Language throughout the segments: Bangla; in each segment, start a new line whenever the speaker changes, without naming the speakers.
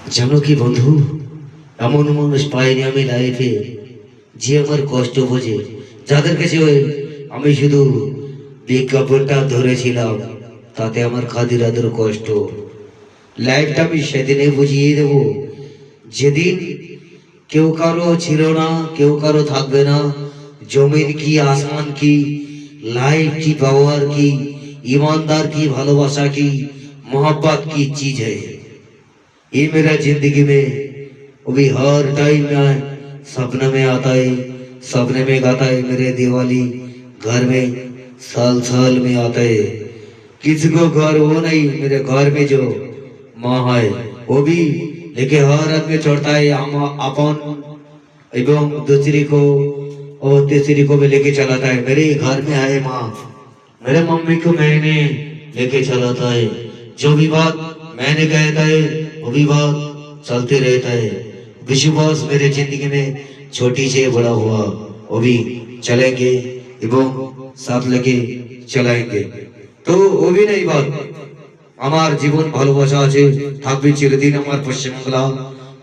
জানো কি বন্ধু, এমন মানুষ পাইনি আমি লাইফে যে আমার কষ্ট বোঝে। যাদের কাছে আমি শুধু বিজ্ঞাপনটা ধরেছিলাম, তাতে আমার খাদির আদর কষ্ট। লাইফটা আমি সেদিনে বুঝিয়ে দেব, যেদিন কেউ কারো ছিল না, কেউ কারো থাকবে না। জমিন কি, আসমান কি, लाइफ की पावर की, ईमानदार की भालोबासा की, मोहब्बत की चीज है ये मेरा जिंदगी में। अभी हर टाइम में सपने में आता है, सपने में गाता है मेरे दिवाली। घर में साल साल में आता है, किसी को घर वो नहीं, मेरे घर में जो माँ है वो भी लेके हर आदमी चढ़ता है अपन एवं दूसरी को और तीसरी को भी लेके चलाता है। मेरे घर में है माँ, मेरे मम्मी को मैंने लेके चलाता है। जो भी बात मैंने कहता है वो भी बात चलते रहता है। विश्वास मेरे जिंदगी में छोटी से बड़ा हुआ, वो भी चलेंगे एवं साथ लेके चलाएंगे। तो वो भी नहीं बात, আমার জীবন ভালোবাসা আছে, থাকবে চিরদিন আমার পশ্চিমবাংলা,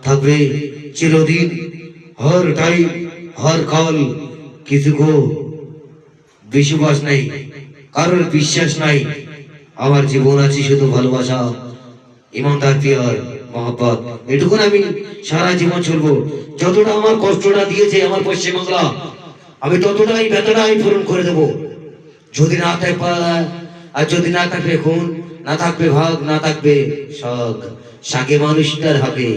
থাকবে চিরদিন। हर टाइम हर कॉल किसी को विश्वास नहीं, কারোর বিশ্বাস নাই। আমার জীবন আছে শুধু ভালোবাসা, ইমানদার পিয়ার মহব্বত। এটুকুন আমি সারা জীবন চলবো। যতটা আমার কষ্টটা দিয়েছে আমার পশ্চিমবাংলা, আমি ততটাই ব্যথাটাই পূরণ করে দেব। যদি না থাকে আর যদি না থাকবে খুন, না থাকবে ভাগ, না থাকবে শখ, শাকে মানুষটার হাতে।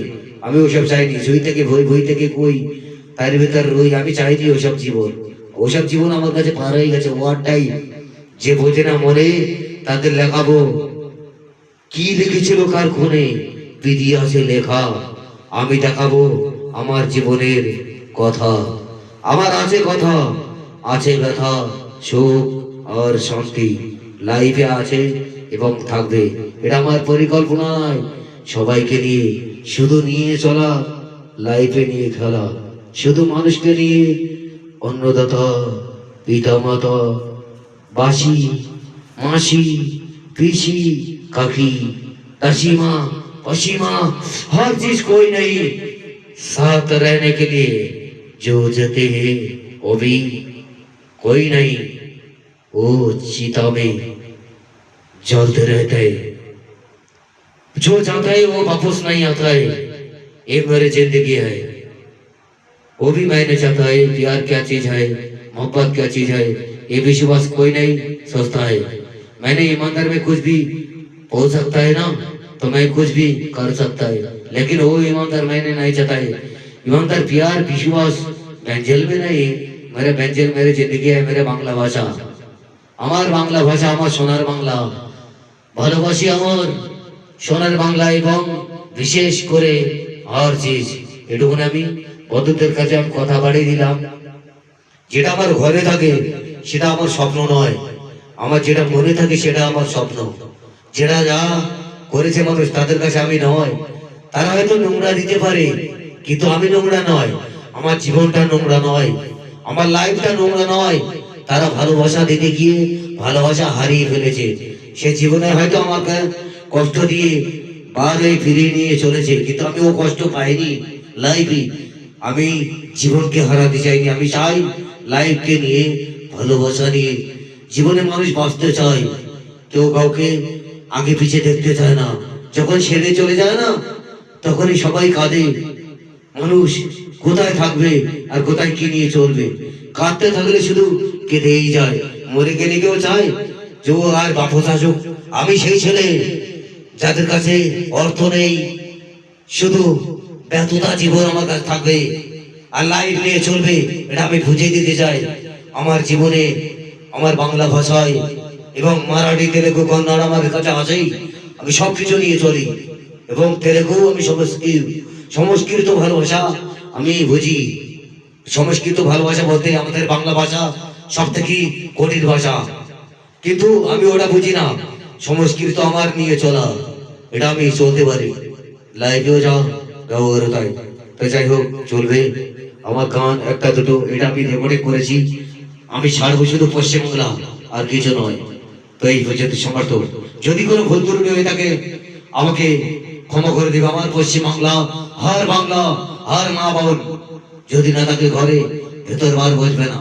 আমি ওসব চাইনি, জুই থেকে ভই, ভই থেকে কই, তার ভেতর রই। আমি চাইনি ওসব জীবন, ওসব জীবন আমার কাছে পার হয়ে গেছে। ওয়ার্ডটাই যে বোঝে না মনে, তাদের লেখাবো কি লিখেছিল কার খুনে, বিধি আছে লেখা। আমি দেখাবো আমার জীবনের কথা। আমার আছে কথা, আছে ব্যথা, সুখ আর শান্তি লাইফে আছে এবং থাকবে। এটা আমার পরিকল্পনা নয়, সবাইকে নিয়ে শুধু নিয়ে চলা, লাইফে নিয়ে খেলা, শুধু মানুষকে নিয়ে। অন্নদাতা, পিতা মাতা, बासी, मासी, पीसी, काकी, दासीमा, पसीमा, हर चीज कोई नहीं साथ रहने के लिए। जो जते हैं वो भी कोई नहीं, वो चिता में जलते रहते हैं। जो जाता है वो वापस नहीं आता है, ये मेरी जिंदगी है। वो भी मैंने चाहता है प्यार क्या चीज है, मोहब्बत क्या चीज है, ये विश्वास कोई नहीं सोचता है। मैंने ईमानदार में कुछ भी बोल सकता है ना, तो मैं कुछ भी कर सकता है, लेकिन वो ईमानदार मैंने नहीं चाहता है। ईमानदार प्यार विश्वास व्यंजल में नहीं, मेरे व्यंजल मेरी जिंदगी है, मेरे बांग्ला भाषा। আমার বাংলা ভাষা, আমার সোনার বাংলা। ভালোবাসি আমার সোনার বাংলা এবং বিশেষ করে আর চিজ। এটুকুন আমি বন্ধুদের কাছে আমি কথা বাড়িয়ে দিলাম। যেটা আমার ঘরে থাকে সেটা আমার স্বপ্ন নয়, আমার যেটা মনে থাকে সেটা আমার স্বপ্ন। যেটা যা করেছে মানুষ তাদের কাছে আমি নয়। তারা হয়তো নোংরা দিতে পারে, কিন্তু আমি নোংরা নয়। আমার জীবনটা নোংরা নয়, আমার লাইফটা নোংরা নয়। তারা ভালোবাসা দিতে গিয়ে ভালোবাসা হারিয়ে ফেলেছে। সে জীবনে হয়তো আমাকে কষ্ট দিয়ে বারে ফিরিয়ে নিয়ে চলেছে, কিন্তু আমি ও কষ্ট পাইনি লাইফে। আমি জীবনকে হারাতে চাইনি, আমি চাই লাইফকে নিয়ে, ভালোবাসা নিয়ে। জীবনে মানুষ বাঁচতে চায়, কেউ কাউকে আগে পিছে দেখতে চায় না। যখন ছেড়ে চলে যায় না, তখনই সবাই কাঁদে। মানুষ কোথায় থাকবে আর কোথায় কি নিয়ে চলবে? কাঁদতে থাকলে শুধু কেঁদেই যায়। মরে গেলে কেউ চায় যে ও আর বাপস আসুক। আমি সেই ছেলে যাদের কাছে অর্থ নেই, শুধু ব্যর্থতা জীবন আমার কাছে থাকবে আর লাইফ নিয়ে চলবে, এটা আমি বুঝিয়ে দিতে চাই। আমার জীবনে আমার বাংলা ভাষায় এবং মারাঠি, তেলেগু, কন্নড় আমার কাছে আছেই। আমি সবকিছু নিয়ে চলি এবং তেলেগু আমি সংস্কৃত ভালোবাসা আমি বুঝি। সংস্কৃত ভালোবাসা বলতে আমাদের বাংলা ভাষা সব থেকে কঠিন ভাষা, কিন্তু আমি ওটা বুঝি না। সংস্কৃত আমার নিয়ে চলা, এটা আমি চলতে পারি। লাইফেও যা ব্যবহার তাই। তো যাই হোক, চলবে। আমার গান একটা দুটো এটা আমি রেকর্ডিং করেছি, আমি ছাড়বো শুধু পশ্চিমবাংলা, আর কিছু নয়। তো এই পর্যন্ত সমর্থ। যদি কোনো ভুল ত্রুটি হয়ে থাকে আমাকে ক্ষমা করে দিবে আমার পশ্চিমবাংলা আর বাংলা আর মা বোন। যদি না থাকে ঘরে ভেতর বার বসবে না।